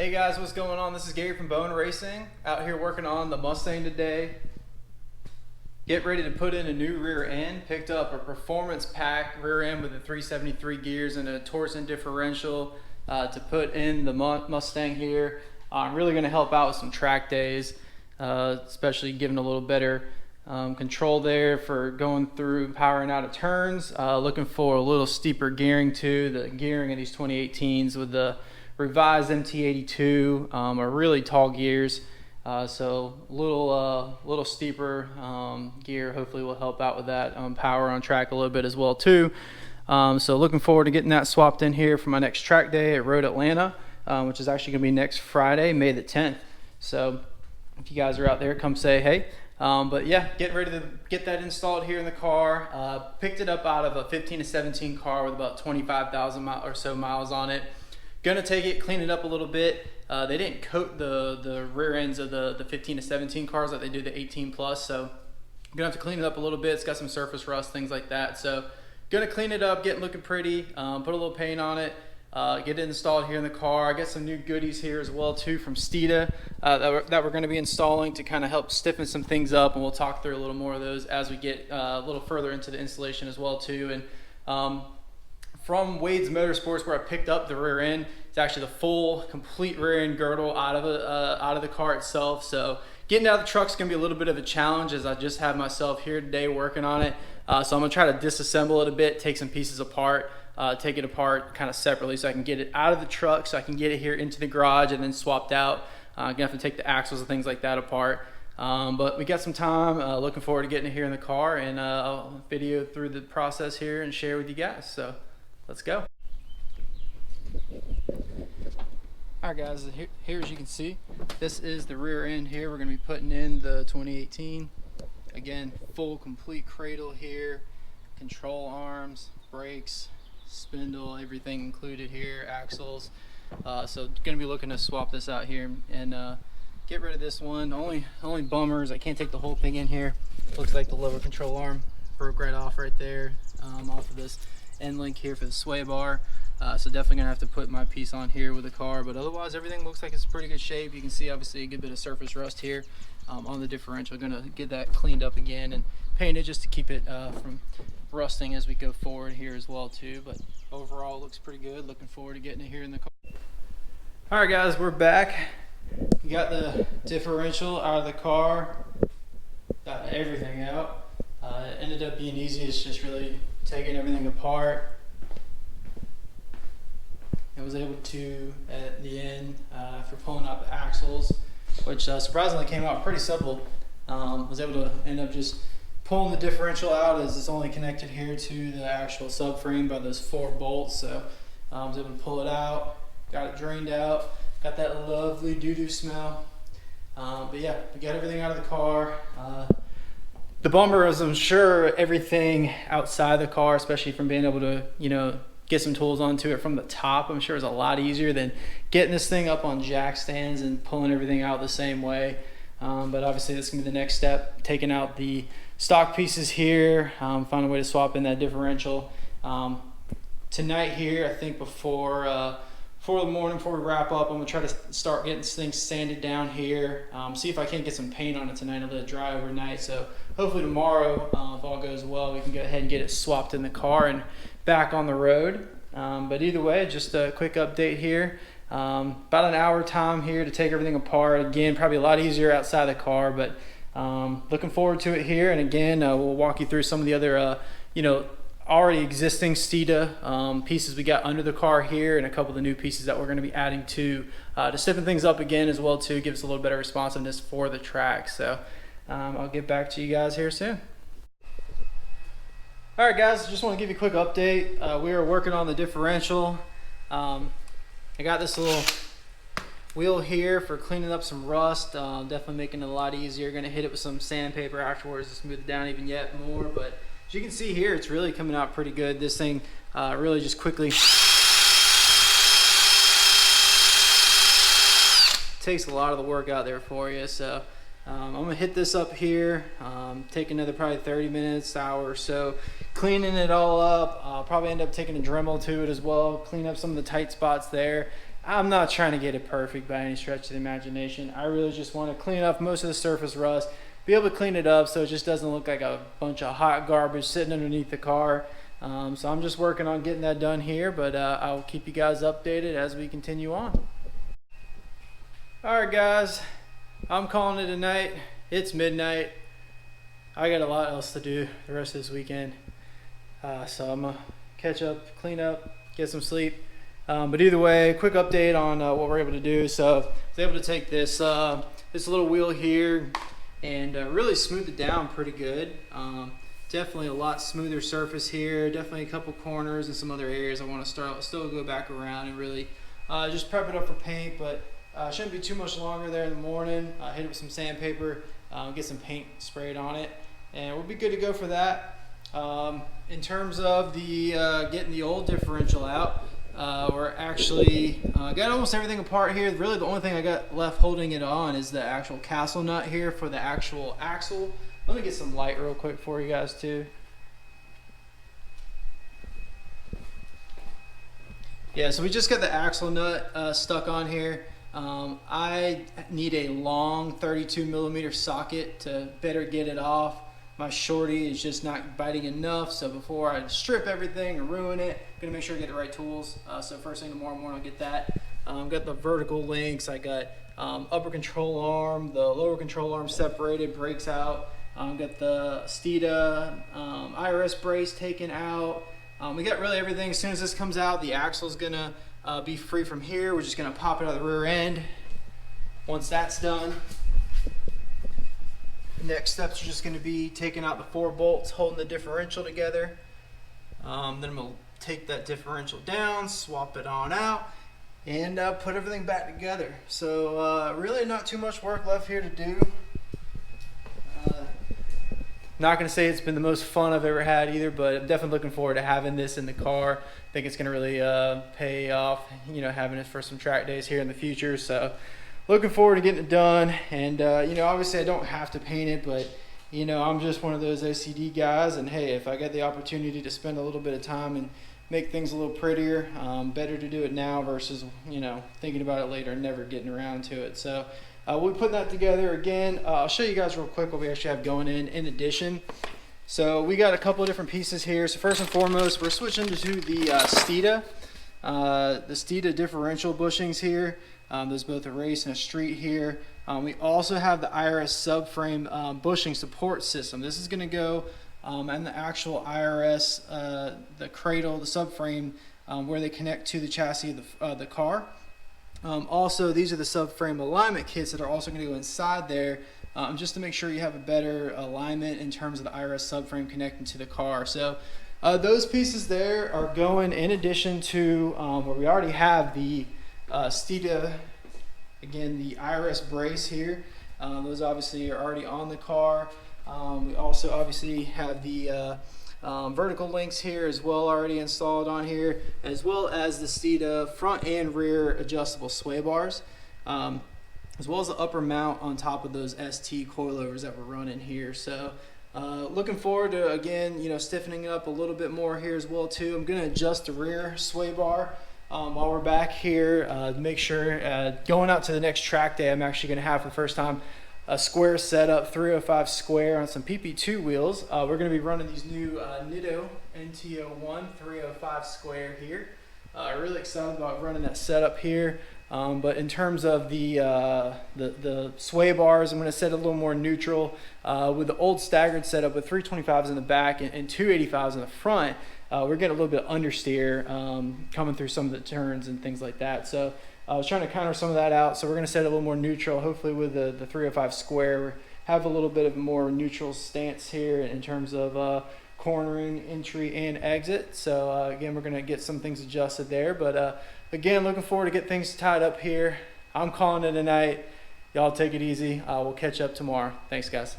Hey guys, what's going on? This is Gary from Bone Racing, out here working on the Mustang today. Get ready to put in a new rear end. Picked up a performance pack rear end with a 373 gears and a Torsen Differential to put in the Mustang here. Really going to help out with some track days, especially giving a little better control there for going through, powering out of turns. Looking for a little steeper gearing too. The gearing of these 2018s with the revised MT82 are really tall gears, so a little steeper gear hopefully will help out with that power on track a little bit as well too. So looking forward to getting that swapped in here for my next track day at Road Atlanta, which is actually going to be next Friday, May the 10th. So if you guys are out there, come say hey. But yeah, getting ready to get that installed here in the car. Picked it up out of a 15 to 17 car with about 25,000 or so miles on it. Gonna take it, clean it up a little bit. They didn't coat the rear ends of the 15 to 17 cars like they do the 18 plus, so gonna have to clean it up a little bit. It's got some surface rust, things like that. So gonna clean it up, get it looking pretty, put a little paint on it, get it installed here in the car. I got some new goodies here as well too from Steeda that we're gonna be installing to kind of help stiffen some things up, and we'll talk through a little more of those as we get a little further into the installation as well too. And from Wade's Motorsports, where I picked up the rear end, it's actually the full, complete rear end girdle out of the car itself. So getting out of the truck's gonna be a little bit of a challenge, as I just have myself here today working on it. So I'm gonna try to disassemble it a bit, take some pieces apart, take it apart kind of separately so I can get it out of the truck, so I can get it here into the garage and then swapped out. I'm gonna have to take the axles and things like that apart. But we got some time, looking forward to getting it here in the car, and I'll video through the process here and share with you guys. So let's go. Alright guys, here as you can see, this is the rear end here. We're going to be putting in the 2018. Again, full complete cradle here, control arms, brakes, spindle, everything included here, axles. So going to be looking to swap this out here and get rid of this one. Only bummer is I can't take the whole thing in here. Looks like the lower control arm broke right off right there, off of this end link here for the sway bar. So definitely gonna have to put my piece on here with the car, but otherwise everything looks like it's in pretty good shape. You can see obviously a good bit of surface rust here on the differential. Gonna get that cleaned up again and paint it just to keep it from rusting as we go forward here as well too. But overall looks pretty good. Looking forward to getting it here in the car. All right guys, we're back. We got the differential out of the car, got everything out. It ended up being easy. It's just really taking everything apart. I was able to, at the end, after pulling out the axles, which surprisingly came out pretty simple, was able to end up just pulling the differential out, as it's only connected here to the actual subframe by those 4 bolts. So I was able to pull it out, got it drained out, got that lovely doo-doo smell. But yeah, we got everything out of the car. The bummer is, I'm sure everything outside the car, especially from being able to, get some tools onto it from the top, I'm sure is a lot easier than getting this thing up on jack stands and pulling everything out the same way. But obviously this is gonna be the next step, taking out the stock pieces here, find a way to swap in that differential. Tonight here, I think before the morning, before we wrap up, I'm gonna try to start getting this thing sanded down here. See if I can't get some paint on it tonight and let it dry overnight. So hopefully tomorrow, if all goes well, we can go ahead and get it swapped in the car and back on the road. But either way, just a quick update here. About an hour time here to take everything apart. Again, probably a lot easier outside the car, but looking forward to it here. And again, we'll walk you through some of the other, already existing Steeda pieces we got under the car here, and a couple of the new pieces that we're going to be adding to stiffen things up again as well too, give us a little better responsiveness for the track. So I'll get back to you guys here soon. All right guys, just want to give you a quick update. We are working on the differential. I got this little wheel here for cleaning up some rust, definitely making it a lot easier. Gonna hit it with some sandpaper afterwards to smooth it down even yet more, but as you can see here, it's really coming out pretty good. This thing really just quickly takes a lot of the work out there for you. So I'm gonna hit this up here, take another probably 30 minutes, hour or so, cleaning it all up. I'll probably end up taking a Dremel to it as well, clean up some of the tight spots there, I'm not trying to get it perfect by any stretch of the imagination. I really just want to clean up most of the surface rust, be able to clean it up so it just doesn't look like a bunch of hot garbage sitting underneath the car. So I'm just working on getting that done here, but I'll keep you guys updated as we continue on. Alright guys, I'm calling it a night. It's midnight. I got a lot else to do the rest of this weekend. So I'm going to catch up, clean up, get some sleep. But either way, quick update on what we're able to do. So I was able to take this this little wheel here and really smooth it down pretty good. Definitely a lot smoother surface here. Definitely a couple corners and some other areas I want to still go back around and really just prep it up for paint. But shouldn't be too much longer there in the morning. Hit it with some sandpaper, get some paint sprayed on it, and we'll be good to go for that. In terms of the getting the old differential out, we're actually got almost everything apart here. Really the only thing I got left holding it on is the actual castle nut here for the actual axle. Let me get some light real quick for you guys too. Yeah, so we just got the axle nut stuck on here. I need a long 32mm socket to better get it off. My shorty is just not biting enough, so before I strip everything and ruin it, I'm gonna make sure I get the right tools. So first thing tomorrow morning I'll get that. Got the vertical links. I got upper control arm, the lower control arm separated, brakes out. Got the Steeda IRS brace taken out. We got really everything. As soon as this comes out, the axle's gonna be free from here. We're just gonna pop it out of the rear end. Once that's done, next steps are just going to be taking out the 4 bolts holding the differential together. Then I'm going to take that differential down, swap it on out, and put everything back together. So really not too much work left here to do. Not going to say it's been the most fun I've ever had either, but I'm definitely looking forward to having this in the car. I think it's going to really pay off, you know, having it for some track days here in the future. So looking forward to getting it done. And you know, obviously I don't have to paint it, but you know, I'm just one of those OCD guys, and hey, if I get the opportunity to spend a little bit of time and make things a little prettier, better to do it now versus, you know, thinking about it later and never getting around to it. So we'll put that together again. I'll show you guys real quick what we actually have going in addition. So we got a couple of different pieces here. So first and foremost, we're switching to the Steeda differential bushings here. There's both a race and a street here. We also have the IRS subframe bushing support system. This is going to go and the actual IRS, the cradle, the subframe, where they connect to the chassis of the car. Also, these are the subframe alignment kits that are also going to go inside there, just to make sure you have a better alignment in terms of the IRS subframe connecting to the car. So those pieces there are going in addition to where we already have the Steeda, again, the IRS brace here. Those obviously are already on the car. We also obviously have the vertical links here as well already installed on here, as well as the Steeda front and rear adjustable sway bars, as well as the upper mount on top of those ST coilovers that we're running here. So looking forward to, again, you know, stiffening it up a little bit more here as well too. I'm going to adjust the rear sway bar while we're back here, make sure going out to the next track day, I'm actually going to have for the first time a square setup, 305 square on some PP2 wheels. We're going to be running these new Nitto NTO1 305 square here. Really excited about running that setup here. But in terms of the sway bars, I'm going to set it a little more neutral with the old staggered setup with 325s in the back and 285s in the front. We're getting a little bit understeer coming through some of the turns and things like that. So I was trying to counter some of that out. So we're going to set it a little more neutral, hopefully with the 305 square. We have a little bit of a more neutral stance here in terms of cornering, entry, and exit. So again, we're going to get some things adjusted there. But again, looking forward to get things tied up here. I'm calling it a night. Y'all take it easy. We'll catch up tomorrow. Thanks, guys.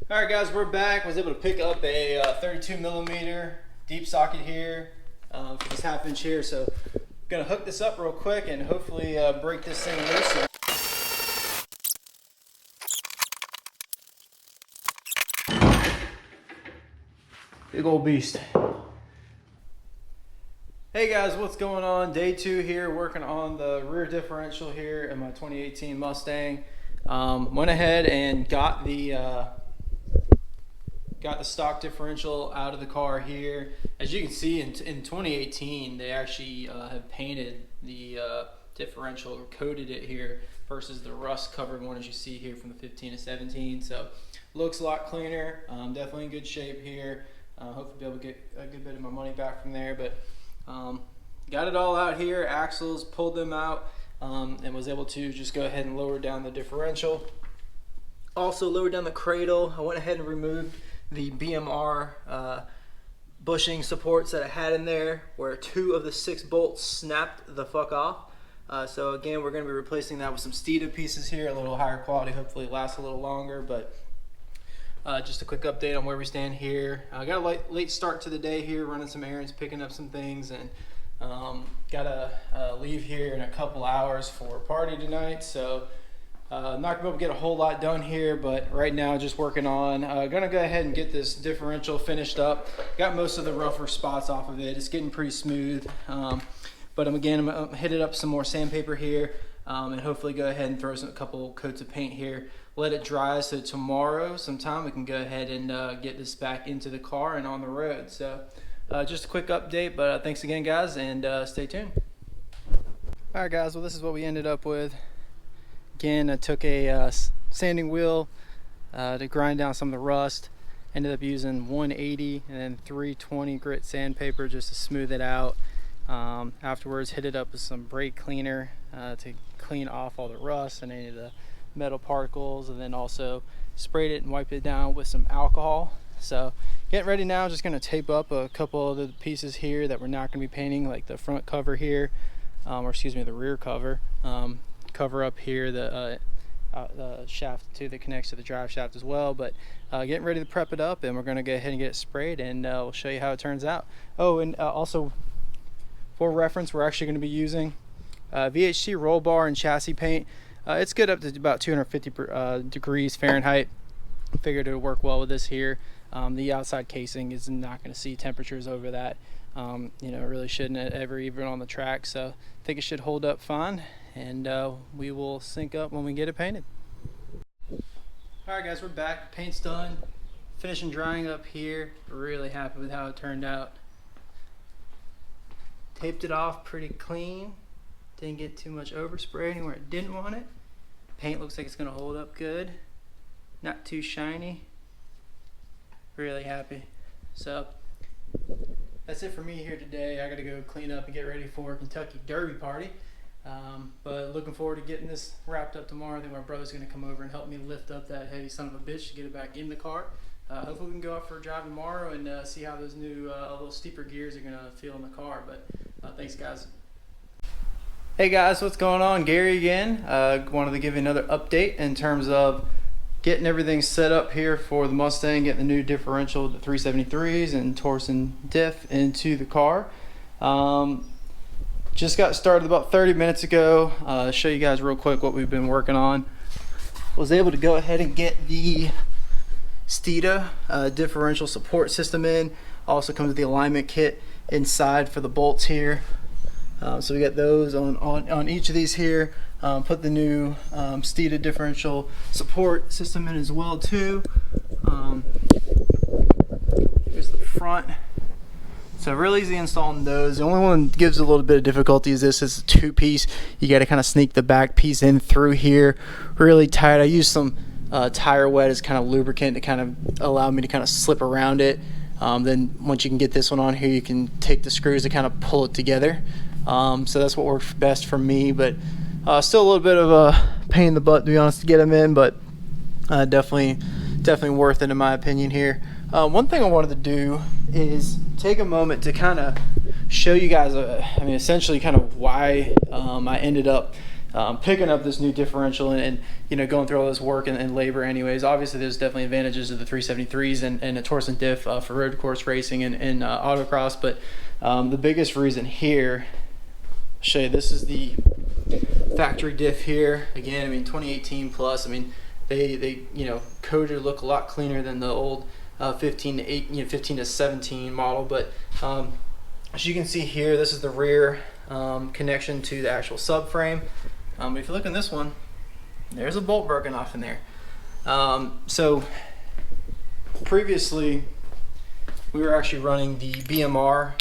All right, guys, we're back. I was able to pick up a 32mm deep socket here for this 1/2 inch here. So I'm gonna hook this up real quick and hopefully break this thing loose. Big old beast. Hey Hey guys, what's going on? Day 2 here, working on the rear differential here in my 2018 Mustang. Went ahead and got the stock differential out of the car here. As you can see, in 2018, they actually have painted the differential or coated it here versus the rust covered one as you see here from the 15 to 17. So looks a lot cleaner. Definitely in good shape here. Hopefully be able to get a good bit of my money back from there, but got it all out here, axles, pulled them out, and was able to just go ahead and lower down the differential. Also lowered down the cradle. I went ahead and removed the BMR bushing supports that I had in there, where 2 of the 6 bolts snapped the fuck off. So again, we're going to be replacing that with some Steeda pieces here, a little higher quality, hopefully it lasts a little longer. But just a quick update on where we stand here. I got a late start to the day here, running some errands, picking up some things, and gotta leave here in a couple hours for a party tonight. So not gonna be able to get a whole lot done here, but right now just working on gonna go ahead and get this differential finished up. Got most of the rougher spots off of it. It's getting pretty smooth, but I'm gonna hit it up some more sandpaper here, and hopefully go ahead and throw a couple coats of paint here, let it dry, so tomorrow sometime we can go ahead and get this back into the car and on the road. So just a quick update, but thanks again guys, and stay tuned. Alright guys, well this is what we ended up with. Again, I took a sanding wheel to grind down some of the rust. Ended up using 180 and then 320 grit sandpaper just to smooth it out. Afterwards hit it up with some brake cleaner to clean off all the rust and any of the metal particles, and then also sprayed it and wiped it down with some alcohol. So getting ready now, just going to tape up a couple of the pieces here that we're not going to be painting, like the front cover here, or excuse me, the rear cover. Cover up here the shaft too that connects to the drive shaft as well. But getting ready to prep it up, and we're going to go ahead and get it sprayed, and we'll show you how it turns out. Oh, and also for reference, we're actually going to be using VHC roll bar and chassis paint. It's good up to about 250 degrees Fahrenheit. I figured it would work well with this here. The outside casing is not going to see temperatures over that. You know, it really shouldn't ever, even on the track. So I think it should hold up fine, and we will sync up when we get it painted. Alright guys, we're back. Paint's done. Finishing drying up here. Really happy with how it turned out. Taped it off pretty clean. Didn't get too much overspray anywhere it didn't want it. Paint looks like it's going to hold up good. Not too shiny. Really happy. So that's it for me here today. I got to go clean up and get ready for Kentucky Derby party. But looking forward to getting this wrapped up tomorrow. I think my brother's going to come over and help me lift up that heavy son of a bitch to get it back in the car. Hopefully we can go out for a drive tomorrow and see how those new little steeper gears are going to feel in the car. But thanks guys. Hey guys, what's going on? Gary again. Wanted to give you another update in terms of getting everything set up here for the Mustang, getting the new differential, the 373s and Torsen diff into the car. Just got started about 30 minutes ago. Show you guys real quick what we've been working on. Was able to go ahead and get the Steeda differential support system in. Also comes with the alignment kit inside for the bolts here. So we got those on each of these here. Put the new Steeda differential support system in as well too. Here's the front. So really easy installing those. The only one that gives a little bit of difficulty is this is a 2-piece. You got to kind of sneak the back piece in through here really tight. I used some tire wet as kind of lubricant to kind of allow me to kind of slip around it. Then once you can get this one on here, you can take the screws to kind of pull it together. So that's what works best for me, but still a little bit of a pain in the butt, to be honest, to get them in, but definitely worth it in my opinion here. One thing I wanted to do is take a moment to kind of show you guys, I mean, essentially kind of why I ended up picking up this new differential and you know, going through all this work and labor anyways. Obviously there's definitely advantages of the 373s and a Torsen diff for road course racing and autocross, but the biggest reason here, I'll show you, this is the factory diff here. Again, I mean 2018 plus, I mean they you know, coated look a lot cleaner than the old 15 to 17 model, but As you can see here, this is the rear connection to the actual subframe. If you look in this one, there's a bolt broken off in there. So previously, we were actually running the BMR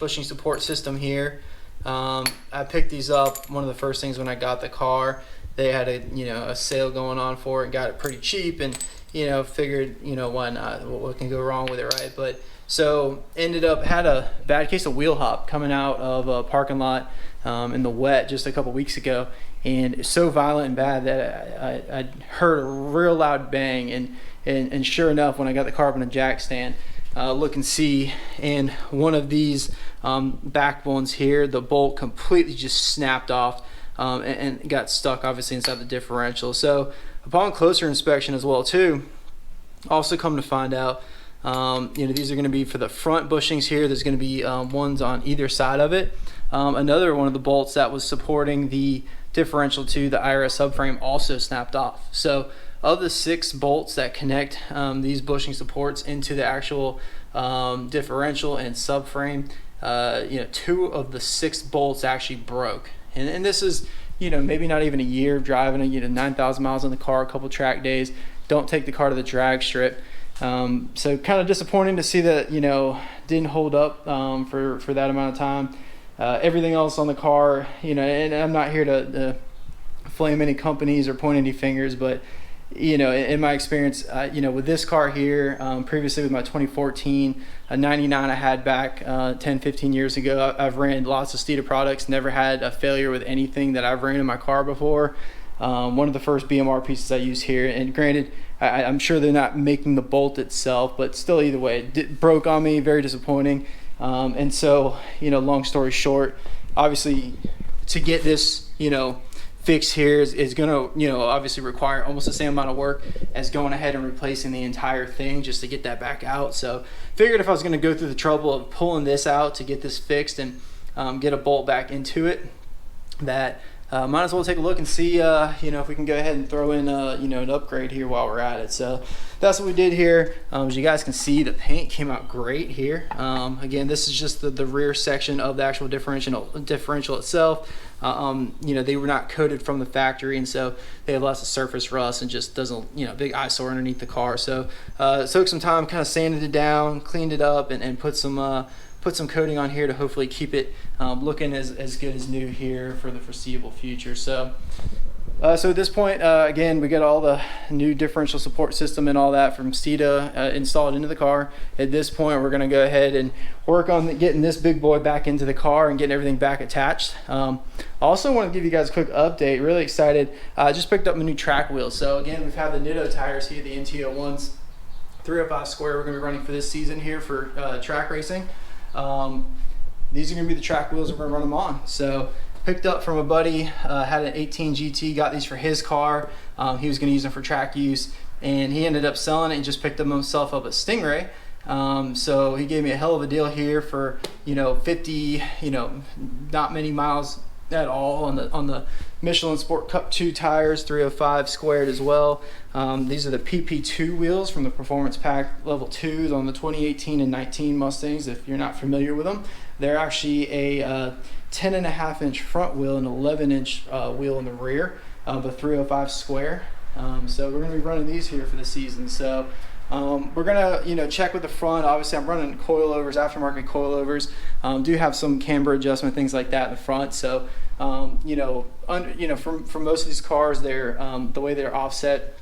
bushing support system here. I picked these up, one of the first things when I got the car. They had a sale going on for it, got it pretty cheap, and figured why not, what can go wrong with it, right? But so ended up had a bad case of wheel hop coming out of a parking lot in the wet just a couple weeks ago, and it's so violent and bad that I heard a real loud bang, and sure enough, when I got the car up on a jack stand, look and see, and one of these back ones here, the bolt completely just snapped off and got stuck obviously inside the differential. So upon closer inspection as well too, also come to find out these are going to be for the front bushings here. There's going to be ones on either side of it. Another one of the bolts that was supporting the differential to the IRS subframe also snapped off. So of the 6 bolts that connect these bushing supports into the actual differential and subframe, 2 of the 6 bolts actually broke. And this is, maybe not even a year of driving, 9,000 miles on the car, a couple track days. Don't take the car to the drag strip. So kind of disappointing to see that, didn't hold up for that amount of time. Everything else on the car, and I'm not here to flame any companies or point any fingers, but in my experience, with this car here, previously with my 2014 99 I had back 10-15 years ago, I've ran lots of Steeda products, never had a failure with anything that I've ran in my car before. One of the first BMR pieces I use here, and granted, I'm sure they're not making the bolt itself, but still, either way, it broke on me, very disappointing. And so, long story short, obviously to get this, fix here is going to, obviously require almost the same amount of work as going ahead and replacing the entire thing just to get that back out. So figured if I was going to go through the trouble of pulling this out to get this fixed and get a bolt back into it, that might as well take a look and see, if we can go ahead and throw in, an upgrade here while we're at it. So that's what we did here. As you guys can see, the paint came out great here. Again, this is just the rear section of the actual differential itself. They were not coated from the factory, and so they have lots of surface rust and just doesn't, big eyesore underneath the car. So took some time, kind of sanded it down, cleaned it up, and put some coating on here to hopefully keep it looking as good as new here for the foreseeable future. So at this point, again, we got all the new differential support system and all that from Steeda installed into the car. At this point, we're going to go ahead and work on getting this big boy back into the car and getting everything back attached. Also want to give you guys a quick update. Really excited. Just picked up my new track wheels. So again, we've had the Nitto tires here, the NT01s, 305 square. We're going to be running for this season here for track racing. These are going to be the track wheels that we're going to run them on. So picked up from a buddy, had an 18 GT, got these for his car. He was going to use them for track use, and he ended up selling it and just picked them himself up at Stingray. So he gave me a hell of a deal here for 50, not many miles at all on the Michelin Sport Cup 2 tires, 305 squared as well. These are the PP2 wheels from the Performance Pack Level 2s on the 2018 and 19 Mustangs. If you're not familiar with them, they're actually a 10.5-inch front wheel and 11-inch wheel in the rear of a 305 square. So we're going to be running these here for the season. So we're gonna check with the front. Obviously I'm running coilovers, aftermarket coilovers. Do have some camber adjustment, things like that in the front. So for most of these cars, they're the way they're offset,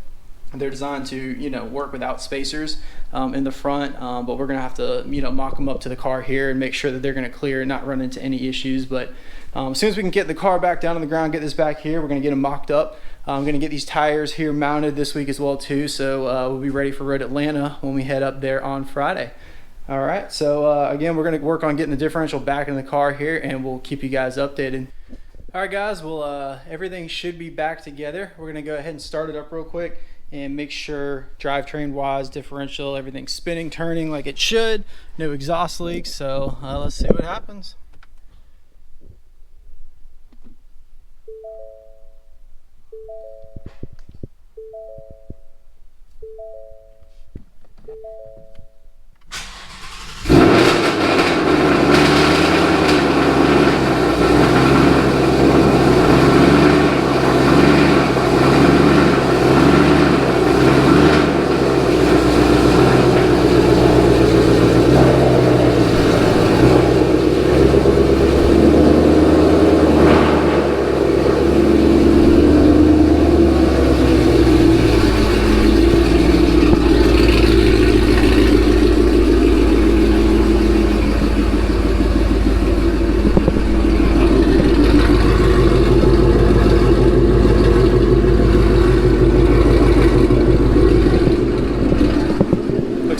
they're designed to work without spacers in the front, but we're gonna have to mock them up to the car here and make sure that they're gonna clear and not run into any issues. But as soon as we can get the car back down on the ground, get this back here, we're gonna get them mocked up. I'm gonna get these tires here mounted this week as well too, so we'll be ready for Road Atlanta when we head up there on Friday. All right, so again, we're gonna work on getting the differential back in the car here, and we'll keep you guys updated. All right guys, well everything should be back together. We're gonna go ahead and start it up real quick and make sure drivetrain wise, differential, everything's spinning, turning like it should, no exhaust leaks. So let's see what happens.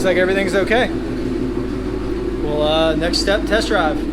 looks like everything's okay. Well, next step, test drive.